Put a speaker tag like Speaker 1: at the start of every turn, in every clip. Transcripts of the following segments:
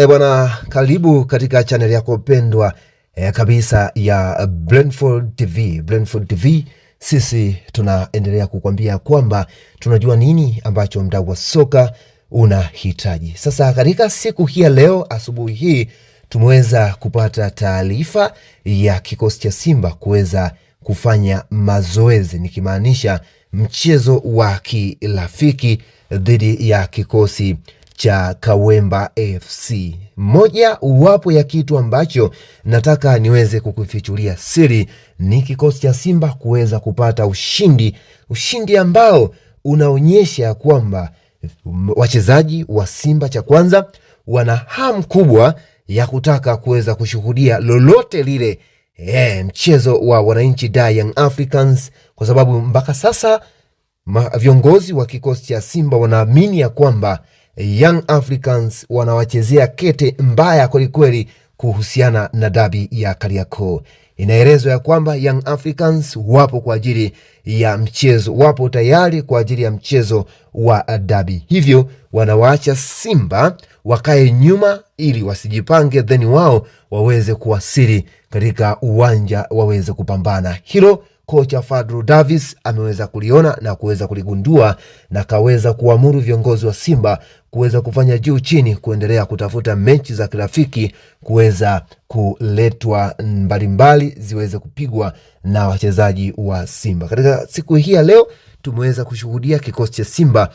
Speaker 1: Bwana, karibu katika channel yako pendwa kabisa ya Brentford TV. Brentford TV, sisi tunaendelea kukwambia kwamba tunajua nini ambacho mdau wa soka unahitaji. Sasa katika siku hii ya leo, asubuhi hii, tumeweza kupata taarifa ya kikosi cha Simba kuweza kufanya mazoezi, nikimaanisha mchezo wa kirafiki dhidi ya kikosi cha Kawemba FC. Moja wapo ya kitu ambacho nataka niweze kukufichulia siri ni kikosi cha Simba kuweza kupata ushindi ambao unaonyesha kwamba wachezaji wa Simba, cha kwanza, wana hamu kubwa ya kutaka kuweza kushuhudia lolote lile mchezo wa wananchi da Young Africans, kwa sababu mpaka sasa viongozi wa kikosi cha Simba wanaamini ya kwamba Young Africans wanawachezea kete mbaya kwelikweli kuhusiana na dabi ya Kariakoo. Inaelezwa ya kwamba Young Africans wapo kwa ajili ya mchezo, wapo tayari kwa ajili ya mchezo wa dabi. Hivyo wanawaacha Simba wakae nyuma ili wasijipange, then wao waweze kuwasili katika uwanja waweze kupambana. Hilo kocha Fadlu Davis ameweza kuliona na kuweza kuligundua, na kaweza kuamuru viongozi wa Simba kuweza kufanya juu chini kuendelea kutafuta mechi za kirafiki kuweza kuletwa mbalimbali ziweze kupigwa na wachezaji wa Simba. Katika siku hii ya leo tumeweza kushuhudia kikosi cha Simba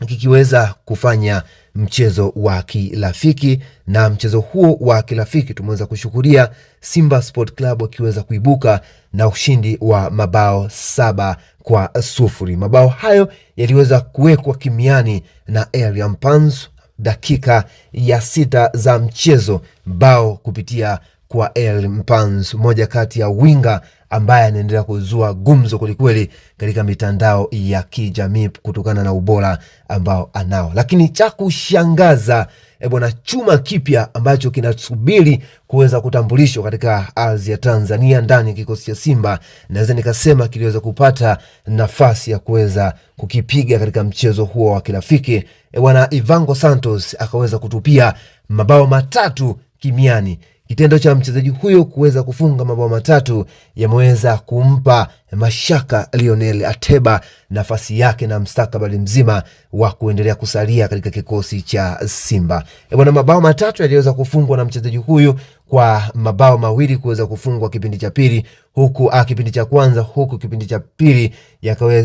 Speaker 1: kikiweza kufanya mchezo wa kirafiki, na mchezo huo wa kirafiki tumeweza kushuhudia Simba Sport Club wakiweza kuibuka na ushindi wa mabao 7-0. Mabao hayo yaliweza kuwekwa kimiani na Elie Mpanzu dakika ya 6 za mchezo, bao kupitia kwa Elie Mpanzu, moja kati ya winga ambaye anaendelea kuzua gumzo kwelikweli katika mitandao ya kijamii kutokana na ubora ambao anao. Lakini cha kushangaza, bwana, chuma kipya ambacho kinasubiri kuweza kutambulishwa katika ardhi ya Tanzania ndani ya kikosi cha Simba, naweza nikasema kiliweza kupata nafasi ya kuweza kukipiga katika mchezo huo wa kirafiki. Bwana, Ivango Santos akaweza kutupia mabao 3 kimiani. Kitendo cha mchezaji huyo kuweza kufunga mabao 3 yameweza kumpa mashaka Lionel Ateba nafasi yake na mstakabali mzima wa kuendelea kusalia katika kikosi cha Simba. Bwana, mabao 3 yaliweza kufungwa na mchezaji huyu, kwa mabao 2 kuweza kufungwa kipindi cha pili, huku kipindi cha kwanza, huku kipindi cha pili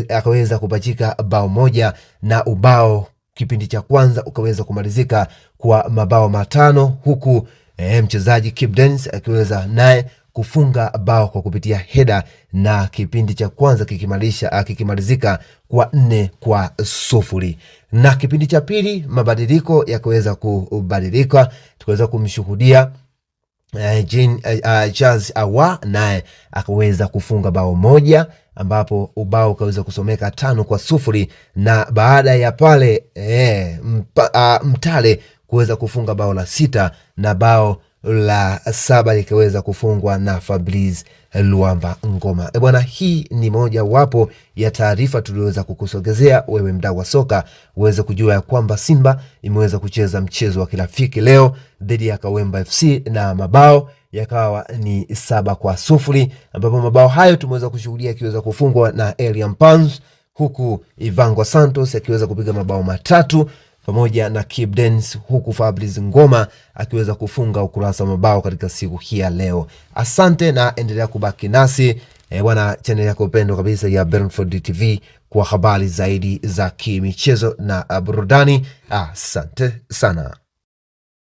Speaker 1: akaweza kupachika bao 1, na ubao kipindi cha kwanza ukaweza kumalizika kwa mabao 5, huku mchezaji Kibu Denis akiweza naye kufunga bao kwa kupitia heda, na kipindi cha kwanza kikimalizika kwa 4-0. Na kipindi cha pili mabadiliko yakaweza kubadilika, tukaweza kumshuhudia Charles Ahoua naye akaweza kufunga bao 1, ambapo ubao ukaweza kusomeka 5-0, na baada ya pale Mtale kuweza kufunga bao la 6 na bao la 7 likaweza kufungwa na Fabrice Luamba Ngoma. Bwana, hii ni moja wapo ya taarifa tuliweza kukusogezea wewe mdau wa soka uweze kujua ya kwamba Simba imeweza kucheza mchezo wa kirafiki leo dhidi ya Kawemba FC na mabao yakawa ni 7-0, ambapo mabao hayo tumeweza kushuhudia akiweza kufungwa na Elie Mpanzu, huku Ivango Santos akiweza kupiga mabao 3 pamoja na Kibu Denis, huku Fabrice Ngoma akiweza kufunga ukurasa wa mabao katika siku hii ya leo. Asante na endelea kubaki nasi bwana, channel yako pendwa kabisa ya Brentford TV kwa habari zaidi za kimichezo na burudani. Asante sana.